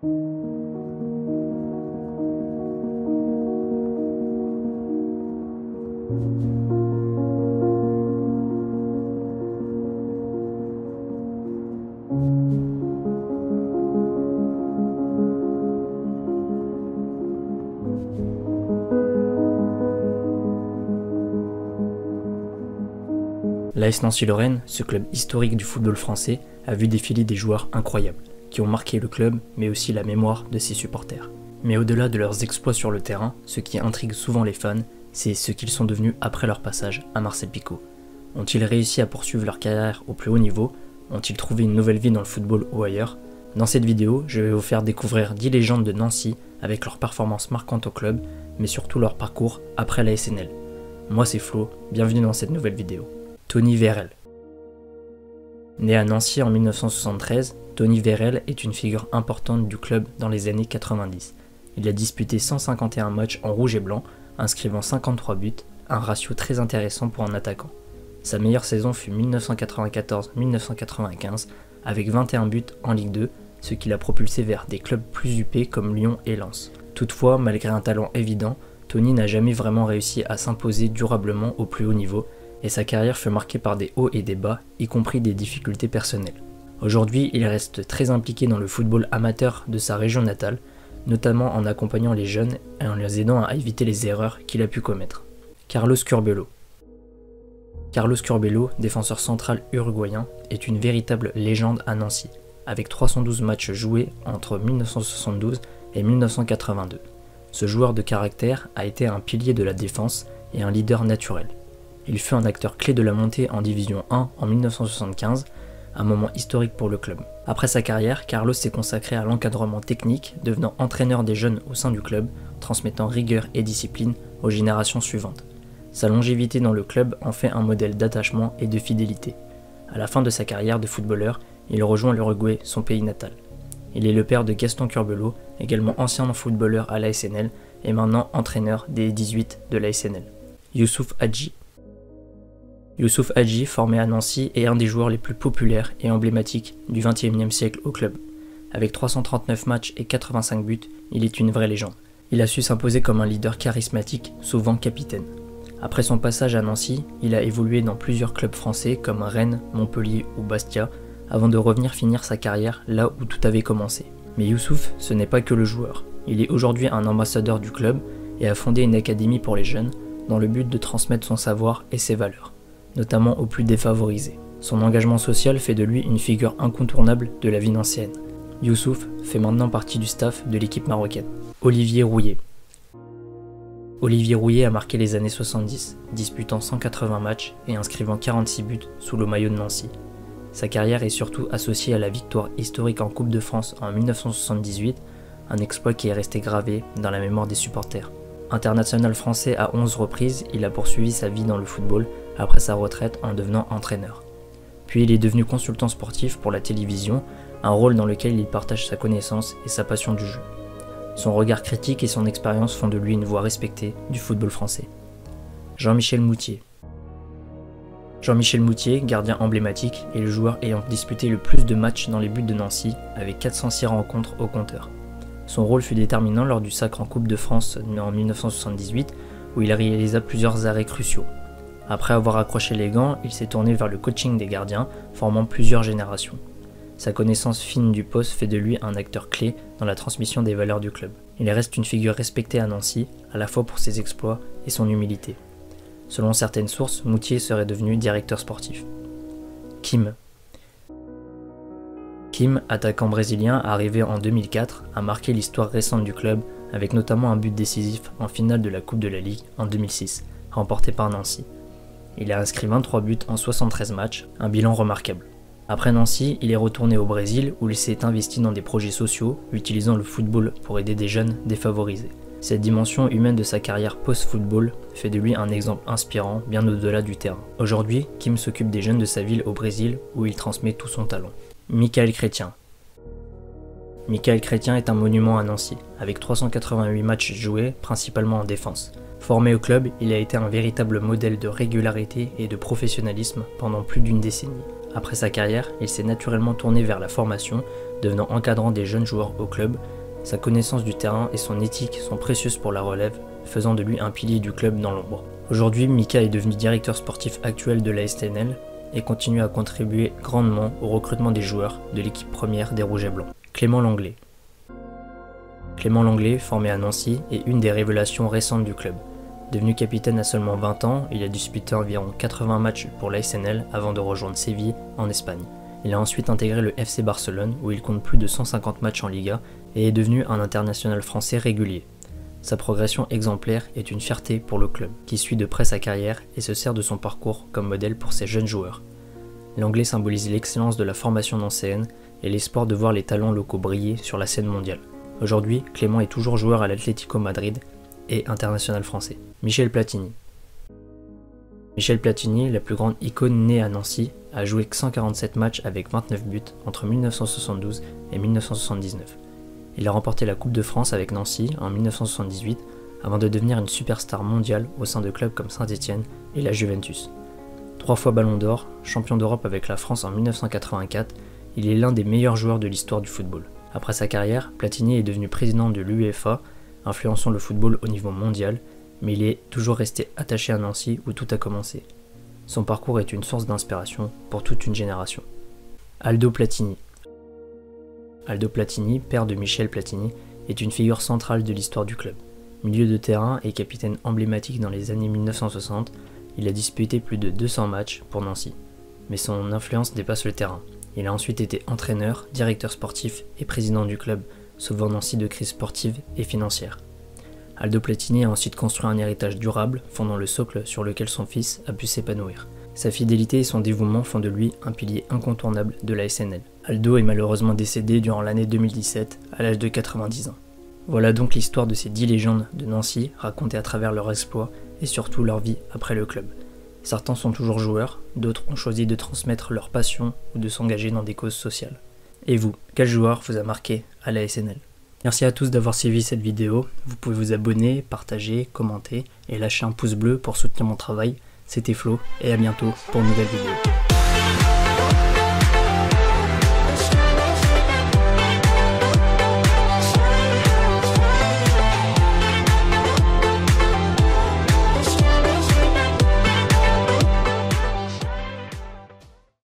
L'AS Nancy-Lorraine, ce club historique du football français, a vu défiler des joueurs incroyables, qui ont marqué le club, mais aussi la mémoire de ses supporters. Mais au-delà de leurs exploits sur le terrain, ce qui intrigue souvent les fans, c'est ce qu'ils sont devenus après leur passage à Marcel Picot. Ont-ils réussi à poursuivre leur carrière au plus haut niveau? Ont-ils trouvé une nouvelle vie dans le football ou ailleurs? Dans cette vidéo, je vais vous faire découvrir 10 légendes de Nancy avec leurs performances marquantes au club, mais surtout leur parcours après la SNL. Moi c'est Flo, bienvenue dans cette nouvelle vidéo. Tony Vairelle. Né à Nancy en 1973, Tony Vairelle est une figure importante du club dans les années 90. Il a disputé 151 matchs en rouge et blanc, inscrivant 53 buts, un ratio très intéressant pour un attaquant. Sa meilleure saison fut 1994-1995, avec 21 buts en Ligue 2, ce qui l'a propulsé vers des clubs plus huppés comme Lyon et Lens. Toutefois, malgré un talent évident, Tony n'a jamais vraiment réussi à s'imposer durablement au plus haut niveau, et sa carrière fut marquée par des hauts et des bas, y compris des difficultés personnelles. Aujourd'hui, il reste très impliqué dans le football amateur de sa région natale, notamment en accompagnant les jeunes et en les aidant à éviter les erreurs qu'il a pu commettre. Carlos Curbelo. Carlos Curbelo, défenseur central uruguayen, est une véritable légende à Nancy, avec 312 matchs joués entre 1972 et 1982. Ce joueur de caractère a été un pilier de la défense et un leader naturel. Il fut un acteur clé de la montée en Division 1 en 1975, un moment historique pour le club. Après sa carrière, Carlos s'est consacré à l'encadrement technique, devenant entraîneur des jeunes au sein du club, transmettant rigueur et discipline aux générations suivantes. Sa longévité dans le club en fait un modèle d'attachement et de fidélité. À la fin de sa carrière de footballeur, il rejoint l'Uruguay, son pays natal. Il est le père de Gaston Curbelo, également ancien footballeur à la SNL et maintenant entraîneur des 18 de la SNL. Youssouf Hadji. Youssouf Hadji, formé à Nancy, est un des joueurs les plus populaires et emblématiques du XXIe siècle au club. Avec 339 matchs et 85 buts, il est une vraie légende. Il a su s'imposer comme un leader charismatique, souvent capitaine. Après son passage à Nancy, il a évolué dans plusieurs clubs français comme Rennes, Montpellier ou Bastia, avant de revenir finir sa carrière là où tout avait commencé. Mais Youssouf, ce n'est pas que le joueur. Il est aujourd'hui un ambassadeur du club et a fondé une académie pour les jeunes, dans le but de transmettre son savoir et ses valeurs, notamment aux plus défavorisés. Son engagement social fait de lui une figure incontournable de la vie nancéenne. Youssouf fait maintenant partie du staff de l'équipe marocaine. Olivier Rouillet. Olivier Rouillet a marqué les années 70, disputant 180 matchs et inscrivant 46 buts sous le maillot de Nancy. Sa carrière est surtout associée à la victoire historique en Coupe de France en 1978, un exploit qui est resté gravé dans la mémoire des supporters. International français à 11 reprises, il a poursuivi sa vie dans le football après sa retraite en devenant entraîneur. Puis il est devenu consultant sportif pour la télévision, un rôle dans lequel il partage sa connaissance et sa passion du jeu. Son regard critique et son expérience font de lui une voix respectée du football français. Jean-Michel Moutier. Jean-Michel Moutier, gardien emblématique, est le joueur ayant disputé le plus de matchs dans les buts de Nancy, avec 406 rencontres au compteur. Son rôle fut déterminant lors du sacre en Coupe de France en 1978, où il réalisa plusieurs arrêts cruciaux. Après avoir accroché les gants, il s'est tourné vers le coaching des gardiens, formant plusieurs générations. Sa connaissance fine du poste fait de lui un acteur clé dans la transmission des valeurs du club. Il reste une figure respectée à Nancy, à la fois pour ses exploits et son humilité. Selon certaines sources, Moutier serait devenu directeur sportif. Kim, attaquant brésilien arrivé en 2004, a marqué l'histoire récente du club avec notamment un but décisif en finale de la Coupe de la Ligue en 2006, remportée par Nancy. Il a inscrit 23 buts en 73 matchs, un bilan remarquable. Après Nancy, il est retourné au Brésil où il s'est investi dans des projets sociaux, utilisant le football pour aider des jeunes défavorisés. Cette dimension humaine de sa carrière post-football fait de lui un exemple inspirant bien au-delà du terrain. Aujourd'hui, Kim s'occupe des jeunes de sa ville au Brésil où il transmet tout son talent. Michael Chrétien. Michael Chrétien est un monument à Nancy, avec 388 matchs joués, principalement en défense. Formé au club, il a été un véritable modèle de régularité et de professionnalisme pendant plus d'une décennie. Après sa carrière, il s'est naturellement tourné vers la formation, devenant encadrant des jeunes joueurs au club. Sa connaissance du terrain et son éthique sont précieuses pour la relève, faisant de lui un pilier du club dans l'ombre. Aujourd'hui, Mika est devenu directeur sportif actuel de la STNL et continue à contribuer grandement au recrutement des joueurs de l'équipe première des Rouges et Blancs. Clément Langlais. Clément Langlais, formé à Nancy, est une des révélations récentes du club. Devenu capitaine à seulement 20 ans, il a disputé environ 80 matchs pour la SNL avant de rejoindre Séville en Espagne. Il a ensuite intégré le FC Barcelone où il compte plus de 150 matchs en Liga et est devenu un international français régulier. Sa progression exemplaire est une fierté pour le club, qui suit de près sa carrière et se sert de son parcours comme modèle pour ses jeunes joueurs. Langlais symbolise l'excellence de la formation nancéenne et l'espoir de voir les talents locaux briller sur la scène mondiale. Aujourd'hui, Clément est toujours joueur à l'Atlético Madrid et international français. Michel Platini. Michel Platini, la plus grande icône née à Nancy, a joué 147 matchs avec 29 buts entre 1972 et 1979. Il a remporté la Coupe de France avec Nancy en 1978 avant de devenir une superstar mondiale au sein de clubs comme Saint-Étienne et la Juventus. 3 fois Ballon d'Or, champion d'Europe avec la France en 1984, il est l'un des meilleurs joueurs de l'histoire du football. Après sa carrière, Platini est devenu président de l'UEFA, influençant le football au niveau mondial, mais il est toujours resté attaché à Nancy où tout a commencé. Son parcours est une source d'inspiration pour toute une génération. Aldo Platini. Aldo Platini, père de Michel Platini, est une figure centrale de l'histoire du club. Milieu de terrain et capitaine emblématique dans les années 1960, il a disputé plus de 200 matchs pour Nancy. Mais son influence dépasse le terrain. Il a ensuite été entraîneur, directeur sportif et président du club, sauvant Nancy de crises sportives et financières. Aldo Platini a ensuite construit un héritage durable, fondant le socle sur lequel son fils a pu s'épanouir. Sa fidélité et son dévouement font de lui un pilier incontournable de la SNL. Aldo est malheureusement décédé durant l'année 2017, à l'âge de 90 ans. Voilà donc l'histoire de ces 10 légendes de Nancy, racontées à travers leurs exploits et surtout leur vie après le club. Certains sont toujours joueurs, d'autres ont choisi de transmettre leur passion ou de s'engager dans des causes sociales. Et vous, quel joueur vous a marqué à la SNL ? Merci à tous d'avoir suivi cette vidéo, vous pouvez vous abonner, partager, commenter et lâcher un pouce bleu pour soutenir mon travail. C'était Flo et à bientôt pour une nouvelle vidéo.